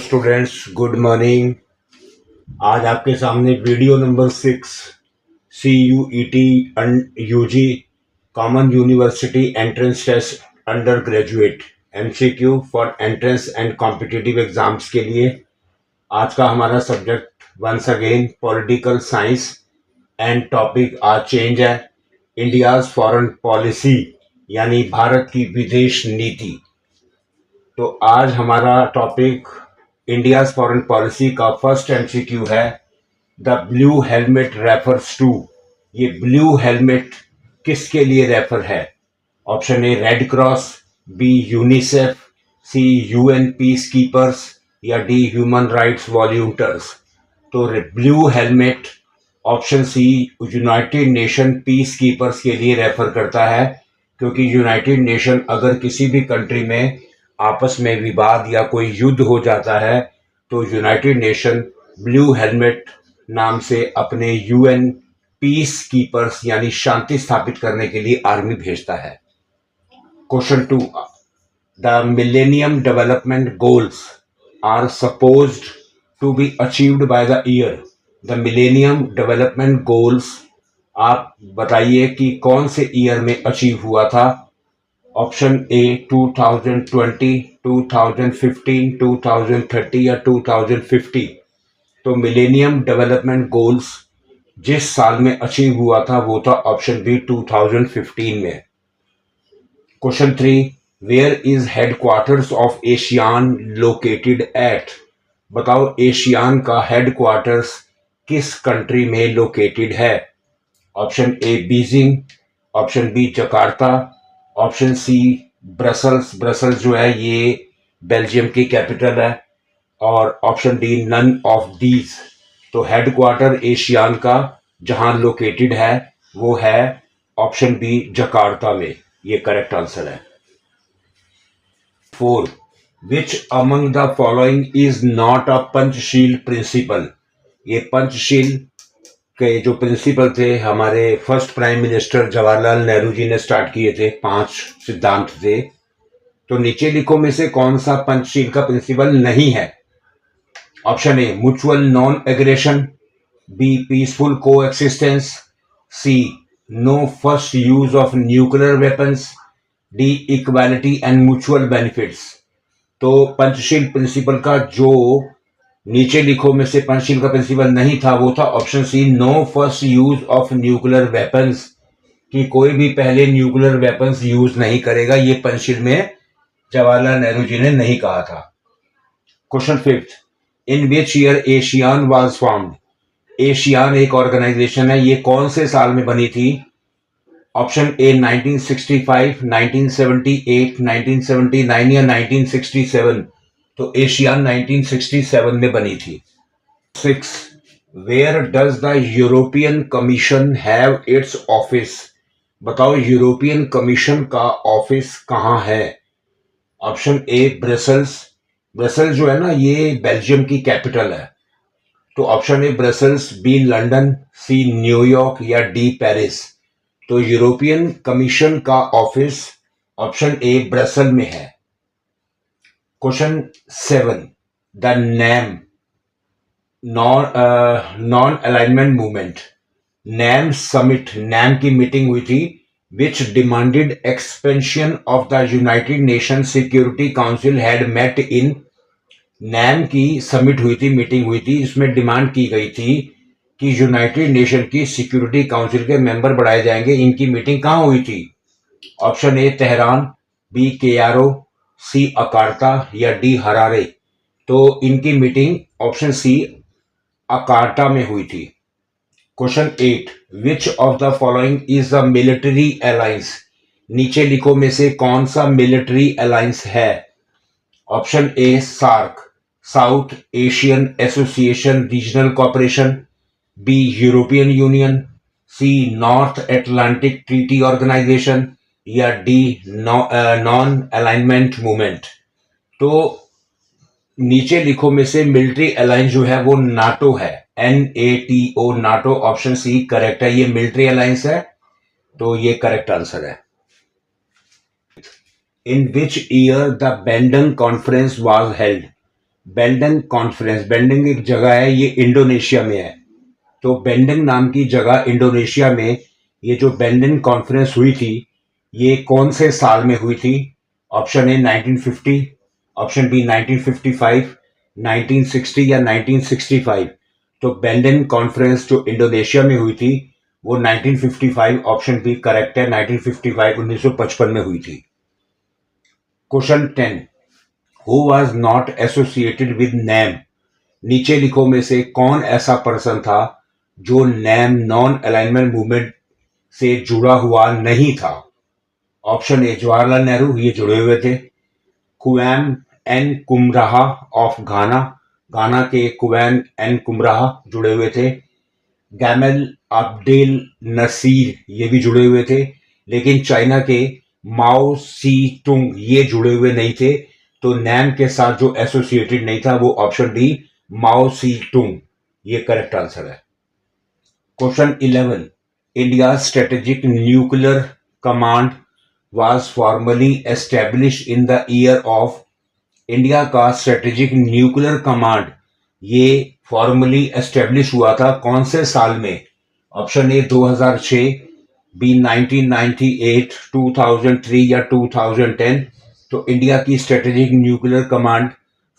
Students, good morning. आज आपके सामने video number 6 CUET UG common university entrance test undergraduate MCQ for entrance and competitive exams के लिए आज का हमारा subject once again political science and topic आज चेंज है इंडियाज फॉरेन पॉलिसी यानी भारत की विदेश नीति। तो आज हमारा टॉपिक इंडियाज फॉरेन पॉलिसी का फर्स्ट MCQ है the blue helmet refers to. ये ब्लू हेलमेट किसके लिए रेफर है? Option A red cross, B UNICEF, C UN peace keepers या डी ह्यूमन राइट्स वॉल्यूंटर्स। तो blue helmet option C United Nation peace keepers के लिए refer करता है, क्योंकि यूनाइटेड नेशन अगर किसी भी कंट्री में आपस में विवाद या कोई युद्ध हो जाता है तो यूनाइटेड नेशन ब्लू हेलमेट नाम से अपने UN पीस कीपर्स यानी शांति स्थापित करने के लिए आर्मी भेजता है। Question 2, the millennium development goals are supposed to be achieved by the year. The millennium development goals आप बताइए कि कौन से ईयर में अचीव हुआ था? ऑप्शन ए 2020, 2015, 2030 या 2050। तो मिलेनियम डेवलपमेंट गोल्स जिस साल में अचीव हुआ था वो था ऑप्शन बी 2015 में। Question 3, where is headquarters of ASEAN located at. बताओ एशियान का हेडक्वार्टर्स किस कंट्री में लोकेटेड है? Option A Beijing, option B Jakarta, option C Brussels. Brussels जो है ये बेल्जियम की कैपिटल है, और option D none of these. तो हेडक्वार्टर एशियान का जहां लोकेटेड है वो है ऑप्शन बी जकार्ता में। ये करेक्ट आंसर है। 4, which among the following is not a Panchsheel principle. ये पंचशील के जो प्रिंसिपल थे हमारे first prime minister Jawaharlal Nehru ji ने स्टार्ट किए थे, 5 सिद्धांत थे। तो नीचे लिखो में से कौन सा पंचशील का प्रिंसिपल नहीं है? Option A mutual non aggression, B peaceful coexistence, C no first use of nuclear weapons, D equality and mutual benefits. तो पंचशील प्रिंसिपल का जो नीचे लिखो में से पंचशील का प्रिंसिपल नहीं था वो था option C no first use of nuclear weapons, कि कोई भी पहले न्यूक्लियर वेपन्स यूज नहीं करेगा। ये पंचशील में जवाहरलाल नेहरू जी ने नहीं कहा था। Question 5, in which year ASEAN was formed. ASEAN एक ऑर्गेनाइजेशन है, ये कौन से साल में बनी थी? ऑप्शन ए 1965, 1978, 1979 या 1967। तो एशियान 1967 में बनी थी। 6, where does the European Commission have its office. बताओ यूरोपियन कमीशन का ऑफिस कहाँ है? Option A Brussels. ब्रसल्स जो है ना ये बेल्जियम की कैपिटल है। तो option A Brussels, B London, C New York या डी पेरिस। तो यूरोपियन कमीशन का ऑफिस ऑप्शन ए ब्रसल में है। Question 7, the NAM non alignment movement. NAM summit, NAM की मीटिंग हुई थी which demanded expansion of the United Nation Security Council had met in. NAM की summit हुई थी, मीटिंग हुई थी, इसमें डिमांड की गई थी कि यूनाइटेड नेशन की सिक्योरिटी काउंसिल के मेंबर बढ़ाए जाएंगे। इनकी मीटिंग कहाँ हुई थी? ऑप्शन ए तेहरान, बी केयारो, सी अकार्ता या डी हरारे। तो इनकी मीटिंग ऑप्शन सी अकार्ता में हुई थी। Question 8, which of the following is the military alliance. नीचे लिखो में से कौन सा मिलिट्री अलायंस है? Option A SAARC, South Asian association regional cooperation, B European Union, C North Atlantic Treaty Organisation या डी नॉन अलाइनमेंट मूवमेंट। तो नीचे लिखो में से मिलिट्री अलायंस जो है वो नाटो है, NATO, नाटो। ऑप्शन सी करेक्ट है, ये मिलिट्री अलायंस है, तो ये करेक्ट आंसर है। In which year the Bandung conference was held. बेल्डन कॉन्फ्रेंस, बेल्डिंग एक जगह है, ये इंडोनेशिया में है। तो बेल्डिंग नाम की जगह इंडोनेशिया में ये जो बेल्डन कॉन्फ्रेंस हुई थी, ये कौन से साल में हुई थी? ऑप्शन ए 1950, ऑप्शन बी 1955, 1960 या 1965। तो बेल्डन कॉन्फ्रेंस जो इंडोनेशिया में हुई थी वो 1955, ऑप्शन बी करेक्ट है। 1955 1955 में हुई थी। Question 10, who was not associated with NAM? नीचे लिखो में से कौन ऐसा पर्सन था जो नैम नॉन अलाइनमेंट मूवमेंट से जुड़ा हुआ नहीं था? ऑप्शन ए जवाहरलाल नेहरू, ये जुड़े हुए थे। कुवैम एन कुमराहा ऑफ घाना, घाना के कुवैम एन कुमराहा जुड़े हुए थे। गैमल अब्देल नसीर, ये भी जुड़े हुए थे। लेकिन चाइना के माओ सी तुंग ये जुड़े हुए नहीं थे। तो नैम के साथ जो एसोसिएटेड नहीं था वो ऑप्शन डी माओ सी तुंग, ये करेक्ट आंसर है। Question 11, India strategic nuclear command was formally established in the year of? India का स्ट्रेटेजिक न्यूक्लियर कमांड ये फॉर्मली एस्टेब्लिश हुआ था कौन से साल में? ऑप्शन ए 2006, बी 1998, 2003 या 2010। तो इंडिया की strategic nuclear command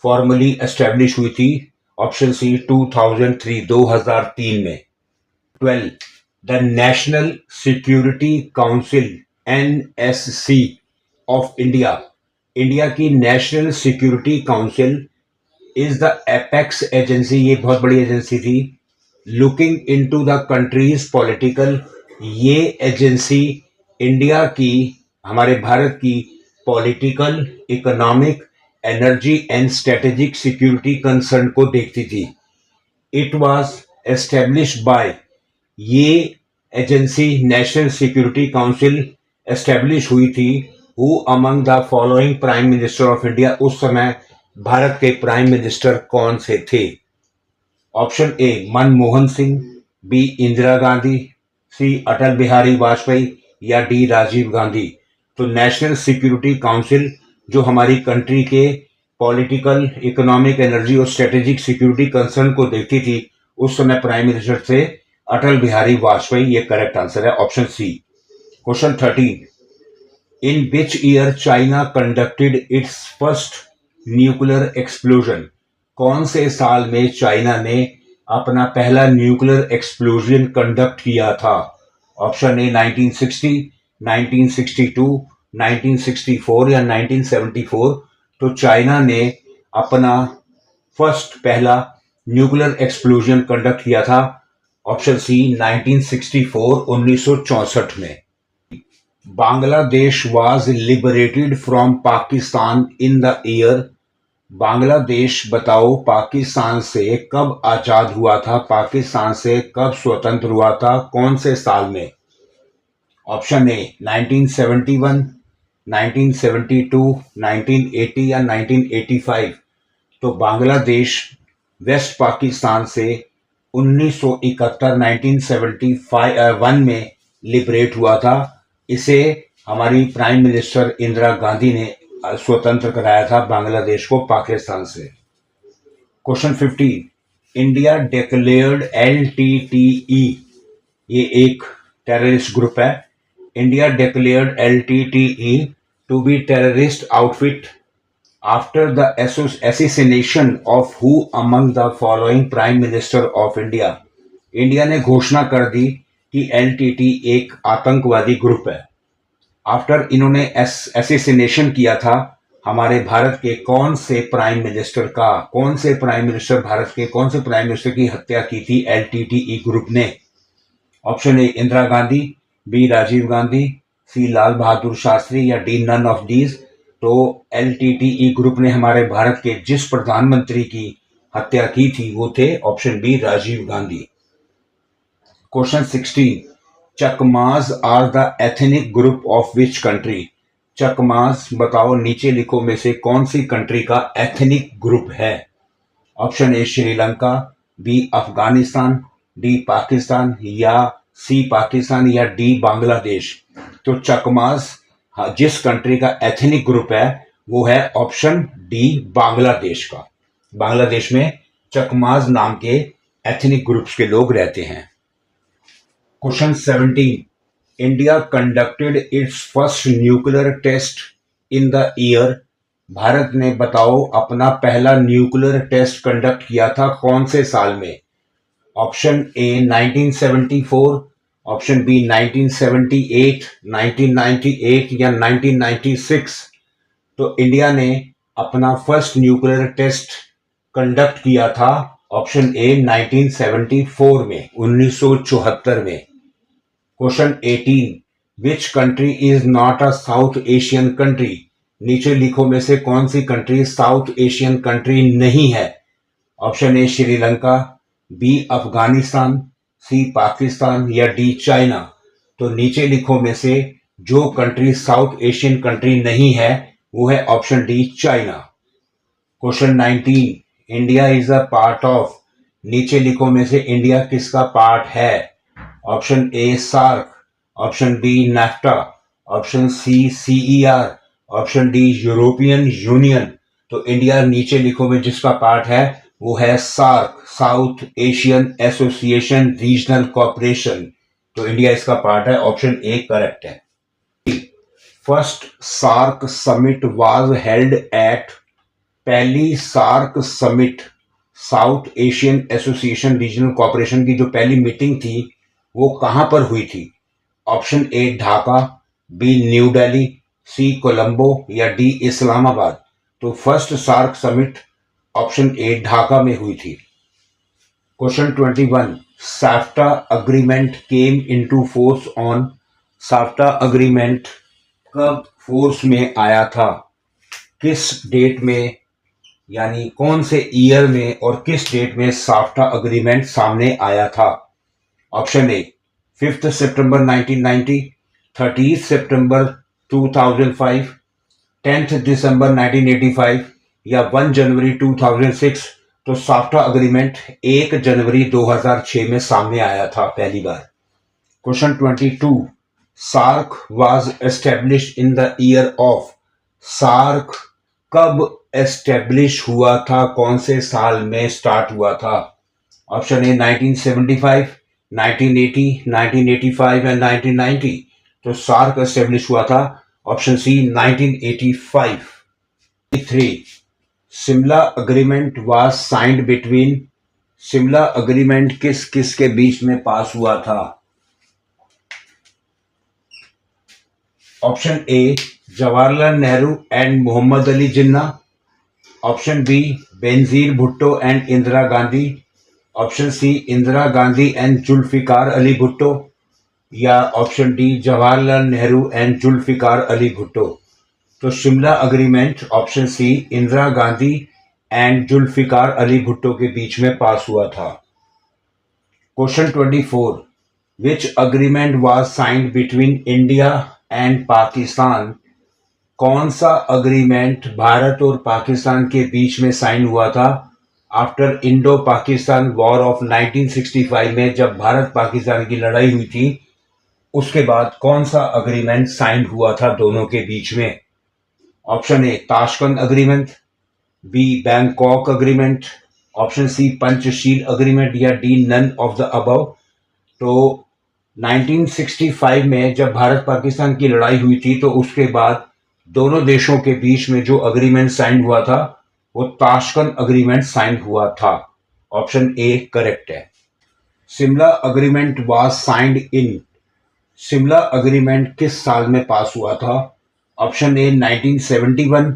formally establish हुई थी ऑप्शन सी 2003, 2003 में। 12, the National security Council NSC of India, India की National security Council is the apex agency, ये बहुत बड़ी एजेंसी थी, looking into the countries political, ये एजेंसी इंडिया की, हमारे भारत की political, economic, energy and strategic security concern को देखती थी। इट वाज एस्टेब्लिश्ड बाय, ये agency national security council establish हुई थी who among the following prime minister of India, उस समय भारत के प्राइम मिनिस्टर कौन से थे? Option A Manmohan Singh, B Indira Gandhi, C Atal Bihari Vajpayee या डी राजीव गांधी। तो नेशनल सिक्योरिटी काउंसिल जो हमारी कंट्री के पॉलिटिकल, इकोनॉमिक, एनर्जी और स्ट्रेटेजिक सिक्योरिटी कंसर्न को देखती थी, उस समय प्राइम मिनिस्टर थे अटल बिहारी वाजपेयी, ये करेक्ट आंसर है option C. Question 13, in which year China conducted its first nuclear explosion, कौन से साल में चाइना ने अपना पहला न्यूक्लियर एक्सप्लोजन कंडक्ट किया था? ऑप्शन ए 1960, 1962, 1964 या 1974। तो चाइना ने अपना फर्स्ट पहला न्यूक्लियर एक्सप्लोजन कंडक्ट किया था ऑप्शन सी 1964, 1964 में। Bangladesh was liberated from Pakistan in the year, Bangladesh बताओ पाकिस्तान से कब आजाद हुआ था, पाकिस्तान से कब स्वतंत्र हुआ था, कौन से साल में? ऑप्शन ए 1971, 1972, 1980 या 1985। तो बांग्लादेश वेस्ट पाकिस्तान से 1971, 1971 में लिबरेट हुआ था। इसे हमारी प्राइम मिनिस्टर इंदिरा गांधी ने स्वतंत्र कराया था बांग्लादेश को पाकिस्तान से। क्वेश्चन 15, इंडिया डिक्लेयर्ड एलटीटीई, ये एक टेररिस्ट ग्रुप है। India declared LTTE to be terrorist outfit after the assassination of who among the following prime minister of India, India ने घोषणा कर दी कि एलटीटी एक आतंकवादी ग्रुप है आफ्टर इन्होंने एसेसिनेशन किया था हमारे भारत के कौन से प्राइम मिनिस्टर का, कौन से प्राइम मिनिस्टर, भारत के कौन से प्राइम मिनिस्टर की हत्या की थी एलटीटीई ग्रुप ने? Option A Indira Gandhi, B Rajiv Gandhi, C Lal Bahadur Shastri या डी नन ऑफ दीज। तो एलटीटीई ग्रुप ने हमारे भारत के जिस प्रधानमंत्री की हत्या की थी वो थे option B Rajiv Gandhi. Question 16, Chakmas are the ethnic group of which country, Chakmas बताओ नीचे लिखो में से कौन सी कंट्री का एथनिक ग्रुप है? Option A Sri Lanka, B Afghanistan, D Pakistan या सी पाकिस्तान या डी बांग्लादेश। तो चकमास जिस कंट्री का एथनिक ग्रुप है वो है ऑप्शन डी बांग्लादेश का। बांग्लादेश में चकमाज नाम के एथनिक ग्रुप्स के लोग रहते हैं। Question 17, India conducted its first nuclear test in the year. Bharat ने बताओ अपना पहला न्यूक्लियर टेस्ट कंडक्ट किया था कौन से साल में? ऑप्शन ए 1974, ऑप्शन बी 1978, 1998 या 1996। तो इंडिया ने अपना फर्स्ट न्यूक्लियर टेस्ट कंडक्ट किया था ऑप्शन ए 1974 में, 1974 में। Question 18, which country is not a South Asian country? नीचे लिखो में से कौन सी कंट्री साउथ एशियन कंट्री नहीं है? Option A Sri Lanka, B Afghanistan, C Pakistan या डी चाइना। तो नीचे लिखो में से जो कंट्री साउथ एशियन कंट्री नहीं है वो है option D China. Question 19, India is a part of. नीचे लिखो में से इंडिया किसका पार्ट है? Option A SAARC, option B NAFTA, option C CER, option D European Union. तो इंडिया नीचे लिखो में जिसका पार्ट है वो है SAARC, South Asian association regional corporation. तो इंडिया इसका पार्ट है, ऑप्शन ए करेक्ट है। First SAARC summit was held at. पहली SAARC summit, south Asian association regional corporation की जो पहली मीटिंग थी वो कहां पर हुई थी? Option A Dhaka, B New Delhi, C Colombo या डी इस्लामाबाद। तो first SAARC summit option A Dhaka में हुई थी। Question 21, SAFTA agreement came into force on. SAFTA agreement कब फोर्स में आया था? किस डेट में, यानी कौन से ईयर में और किस डेट में साफ्टा अग्रीमेंट सामने आया था? ऑप्शन ए 5 सितंबर 1990, 30 सितंबर 2005, 10 दिसंबर 1985 या 1 जनवरी 2006। तो साफ्टा अग्रीमेंट 1 जनवरी 2006 में सामने आया था पहली बार। Question 22, SAARC was established in the year of. SAARC कब एस्टेब्लिश हुआ था, कौन से साल में स्टार्ट हुआ था? Option A 1975, 1980, 1985 and 1990। तो सार्क एस्टेब्लिश हुआ था option C 1985। 3, Shimla agreement was signed between. Shimla agreement किस किस के बीच में पास हुआ था? Option A Jawaharlal Nehru and Mohammad Ali Jinnah, option B Benazir Bhutto and Indira Gandhi, option C Indira Gandhi and Zulfikar Ali Bhutto या option D Jawaharlal Nehru and Zulfikar Ali Bhutto. तो Shimla agreement option C Indira Gandhi and Zulfikar Ali Bhutto के बीच में पास हुआ था। Question 24, which agreement was signed between India and Pakistan. कौन सा अग्रीमेंट भारत और पाकिस्तान के बीच में साइन हुआ था after Indo Pakistan war of 1965 में? जब भारत पाकिस्तान की लड़ाई हुई थी उसके बाद कौन सा अग्रीमेंट साइन हुआ था दोनों के बीच में? Option A Tashkent agreement, B Bangkok agreement, option C Panchsheel agreement या D none of the above. तो 1965 में जब भारत पाकिस्तान की लड़ाई हुई थी तो उसके बाद दोनों देशों के बीच में जो अग्रीमेंट साइन हुआ था वो ताशकंद अग्रीमेंट साइन हुआ था। ऑप्शन ए करेक्ट है। Shimla agreement was signed in. Shimla agreement किस साल में पास हुआ था? ऑप्शन ए 1971,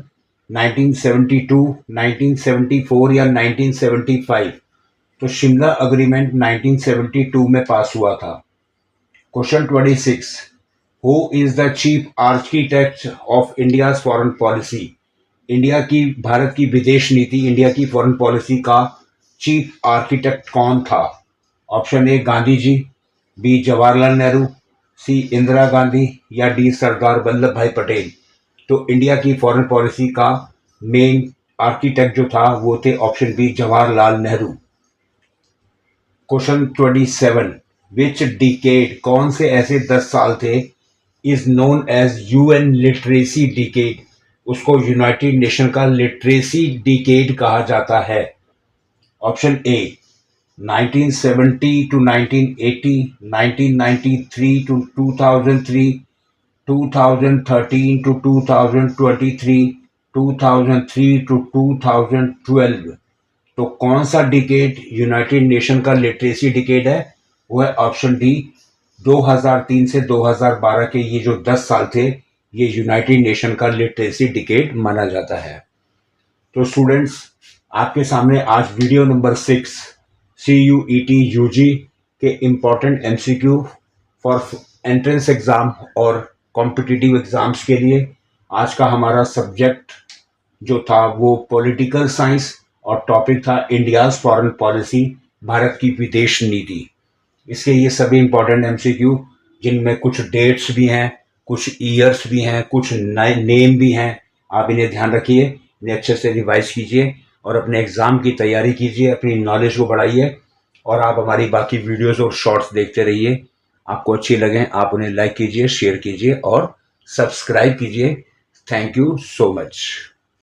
1972, 1974 या 1975। तो शिमला अग्रीमेंट 1972 में पास हुआ था। Question 26, who is the chief architect of India's foreign policy. Bharat की विदेश नीति, इंडिया की फॉरेन पॉलिसी का चीफ आर्किटेक्ट कौन था? Option A Gandhi ji, B Jawaharlal Nehru, C Indira Gandhi या डी सरदार वल्लभ भाई पटेल। तो इंडिया की फॉरेन पॉलिसी का मेन आर्किटेक्ट जो था वो थे option B Jawaharlal Nehru. Question 27, which decade, कौन से ऐसे 10 साल थे is known as UN literacy decade. उसको यूनाइटेड नेशन का लिटरेसी डिकेड कहा जाता है? Option A 1970 to 1980, 1993 to 2003, 2013 to 2023, 2003 to 2012। तो कौन सा डिकेड यूनाइटेड नेशन का लिटरेसी डिकेड है? वो है ऑप्शन डी 2003 से 2012 के ये जो 10 साल थे, ये यूनाइटेड नेशन का लिटरेसी डिकेड माना जाता है। तो स्टूडेंट्स, आपके सामने आज वीडियो नंबर 6 CUET UG के important MCQ for entrance exam और कॉम्पिटिटिव एग्ज़ाम्स के लिए आज का हमारा सब्जेक्ट जो था वो पॉलिटिकल साइंस और टॉपिक था इंडियाज़ फॉरेन पॉलिसी, भारत की विदेश नीति। इसके ये सभी इम्पॉर्टेंट MCQ जिनमें कुछ डेट्स भी हैं, कुछ ईयर्स भी हैं, कुछ नए नेम भी हैं, आप इन्हें ध्यान रखिए, इन्हें अच्छे से रिवाइज कीजिए और अपने एग्ज़ाम की तैयारी कीजिए, अपनी नॉलेज को बढ़ाइए और आप हमारी बाकी वीडियोस और शॉर्ट्स देखते रहिए। आपको अच्छी लगें आप उन्हें लाइक कीजिए, शेयर कीजिए और सब्सक्राइब कीजिए। Thank you so much.